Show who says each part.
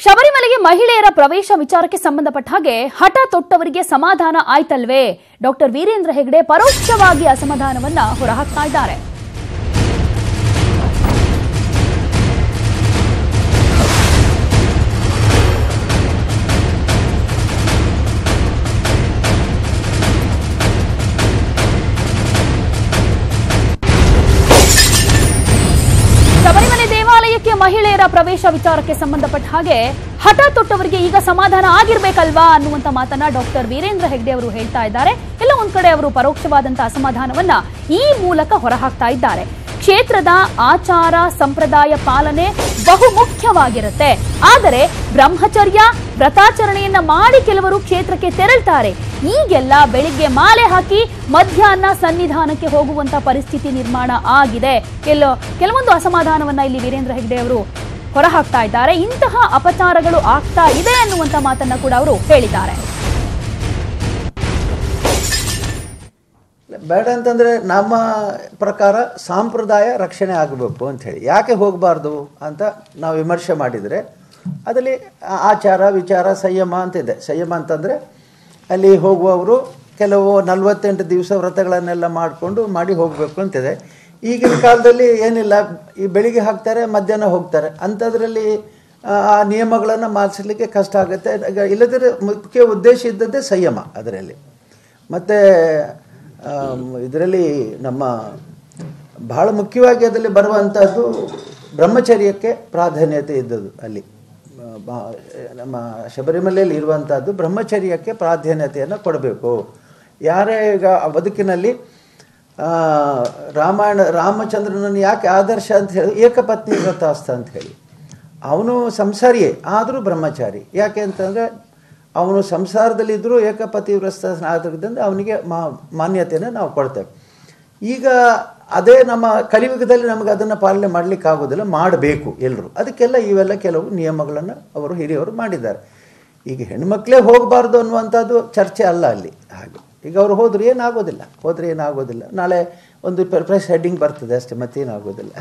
Speaker 1: ಶಬರಿಮಲೆಗೆ ಮಹಿಳೆಯರ ಪ್ರವೇಶ ವಿಚಾರಕ್ಕೆ ಸಂಬಂಧಪಟ್ಟ ಹಾಗೆ ಹಠ ತೊಟ್ಟವರಿಗೆ ಸಮಾಧಾನ ಆಯ್ತಲ್ವೇ? ಡಾಕ್ಟರ್ ವೀರೇಂದ್ರ ಹೆಗ್ಡೆ ಪರೋಕ್ಷವಾಗಿ ಅಸಮಾಧಾನವನ್ನ ಹೊರಹಾಕ್ತಾ ಇದ್ದಾರೆ. ಶಬರಿಮಲೆ ದೇವಾಲಯಕ್ಕೆ ಮಹಿಳೆಯರ ಪ್ರವೇಶ ವಿಚಾರಕ್ಕೆ ಸಂಬಂಧಪಟ್ಟ ಹಾಗೆ ಹಠ ತೊಟ್ಟವರಿಗೆ ಈಗ ಸಮಾಧಾನ ಆಗಿರ್ಬೇಕಲ್ವಾ ಅನ್ನುವಂತ ಮಾತನ್ನ ಡಾಕ್ಟರ್ ವೀರೇಂದ್ರ ಹೆಗ್ಡೆ ಅವರು ಹೇಳ್ತಾ ಇದ್ದಾರೆ. ಎಲ್ಲ ಒಂದ್ ಕಡೆ ಅವರು ಪರೋಕ್ಷವಾದಂತಹ ಅಸಮಾಧಾನವನ್ನ ಈ ಮೂಲಕ ಹೊರಹಾಕ್ತಾ ಇದ್ದಾರೆ. ಕ್ಷೇತ್ರದ ಆಚಾರ ಸಂಪ್ರದಾಯ ಪಾಲನೆ ಬಹು ಮುಖ್ಯವಾಗಿರುತ್ತೆ. ಆದರೆ ಬ್ರಹ್ಮಚರ್ಯ ವ್ರತಾಚರಣೆಯನ್ನ ಮಾಡಿ ಕೆಲವರು ಕ್ಷೇತ್ರಕ್ಕೆ ತೆರಳ್ತಾರೆ. ಈಗೆಲ್ಲ ಬೆಳಿಗ್ಗೆ ಮಾಲೆ ಹಾಕಿ ಮಧ್ಯಾಹ್ನ ಸನ್ನಿಧಾನಕ್ಕೆ ಹೋಗುವಂತ ಪರಿಸ್ಥಿತಿ ನಿರ್ಮಾಣ ಆಗಿದೆ. ಕೆಲವೊಂದು ಅಸಮಾಧಾನವನ್ನ ಇಲ್ಲಿ ವೀರೇಂದ್ರ ಹೆಗ್ಡೆ ಅವರು ಹೊರಹಾಕ್ತಾ ಇದ್ದಾರೆ. ಇಂತಹ ಅಪಚಾರಗಳು ಆಗ್ತಾ ಇದೆ ಅನ್ನುವಂತ ಮಾತನ್ನ ಕೂಡ ಅವರು ಹೇಳಿದ್ದಾರೆ.
Speaker 2: ಬೇಡ ಅಂತಂದರೆ ನಮ್ಮ ಪ್ರಕಾರ ಸಂಪ್ರದಾಯ ರಕ್ಷಣೆ ಆಗಬೇಕು ಅಂಥೇಳಿ. ಯಾಕೆ ಹೋಗಬಾರ್ದು ಅಂತ ನಾವು ವಿಮರ್ಶೆ ಮಾಡಿದರೆ ಅದರಲ್ಲಿ ಆಚಾರ ವಿಚಾರ ಸಂಯಮ ಅಂತಿದೆ. ಸಂಯಮ ಅಂತಂದರೆ ಅಲ್ಲಿ ಹೋಗುವವರು ಕೆಲವು 48 ದಿವಸ ವ್ರತಗಳನ್ನೆಲ್ಲ ಮಾಡಿ ಹೋಗಬೇಕು ಅಂತಿದೆ. ಈಗಿನ ಕಾಲದಲ್ಲಿ ಏನಿಲ್ಲ, ಈ ಬೆಳಿಗ್ಗೆ ಹಾಕ್ತಾರೆ ಮಧ್ಯಾಹ್ನ ಹೋಗ್ತಾರೆ. ಅಂಥದ್ರಲ್ಲಿ ಆ ನಿಯಮಗಳನ್ನು ಮಾಡಿಸಲಿಕ್ಕೆ ಕಷ್ಟ ಆಗುತ್ತೆ. ಇಲ್ಲದ್ರೆ ಮುಖ್ಯ ಉದ್ದೇಶ ಇದ್ದದ್ದೇ ಸಂಯಮ ಅದರಲ್ಲಿ. ಮತ್ತು ಇದರಲ್ಲಿ ನಮ್ಮ ಬಹಳ ಮುಖ್ಯವಾಗಿ ಅದರಲ್ಲಿ ಬರುವಂಥದ್ದು ಬ್ರಹ್ಮಚರ್ಯಕ್ಕೆ ಪ್ರಾಧಾನ್ಯತೆ ಇದ್ದದ್ದು. ಅಲ್ಲಿ ನಮ್ಮ ಶಬರಿಮಲೆಯಲ್ಲಿ ಇರುವಂಥದ್ದು ಬ್ರಹ್ಮಚರ್ಯಕ್ಕೆ ಪ್ರಾಧಾನ್ಯತೆಯನ್ನು ಕೊಡಬೇಕು. ಯಾರೇ ಈಗ ಬದುಕಿನಲ್ಲಿ ರಾಮಚಂದ್ರನನ್ನು ಯಾಕೆ ಆದರ್ಶ ಅಂತ ಹೇಳಿ ಏಕಪತ್ನಿ ವ್ರತಾಸ್ಥ ಅಂತ ಹೇಳಿ, ಅವನು ಸಂಸಾರಿಯೇ ಆದರೂ ಬ್ರಹ್ಮಚಾರಿ. ಯಾಕೆ ಅಂತಂದರೆ ಅವನು ಸಂಸಾರದಲ್ಲಿದ್ದರೂ ಏಕಪತಿ ವ್ರತ ಆದ್ದರಿಂದ ಅವನಿಗೆ ಮಾನ್ಯತೆಯನ್ನು ನಾವು ಕೊಡ್ತೇವೆ. ಈಗ ಅದೇ ನಮ್ಮ ಕಲಿಯುಗದಲ್ಲಿ ನಮಗೆ ಅದನ್ನು ಪಾಲನೆ ಮಾಡಲಿಕ್ಕೆ ಆಗೋದಿಲ್ಲ, ಮಾಡಬೇಕು ಎಲ್ಲರೂ. ಅದಕ್ಕೆಲ್ಲ ಇವೆಲ್ಲ ಕೆಲವು ನಿಯಮಗಳನ್ನು ಅವರು ಹಿರಿಯವರು ಮಾಡಿದ್ದಾರೆ. ಈಗ ಹೆಣ್ಮಕ್ಳೇ ಹೋಗಬಾರ್ದು ಅನ್ನುವಂಥದ್ದು ಚರ್ಚೆ ಅಲ್ಲ ಅಲ್ಲಿ. ಹಾಗೆ ಈಗ ಅವರು ಹೋದ್ರೆ ಏನಾಗೋದಿಲ್ಲ, ನಾಳೆ ಒಂದು ಪ್ರೆಸ್ ಹೆಡ್ಡಿಂಗ್ ಬರ್ತದೆ ಅಷ್ಟೇ, ಮತ್ತೇನಾಗೋದಿಲ್ಲ.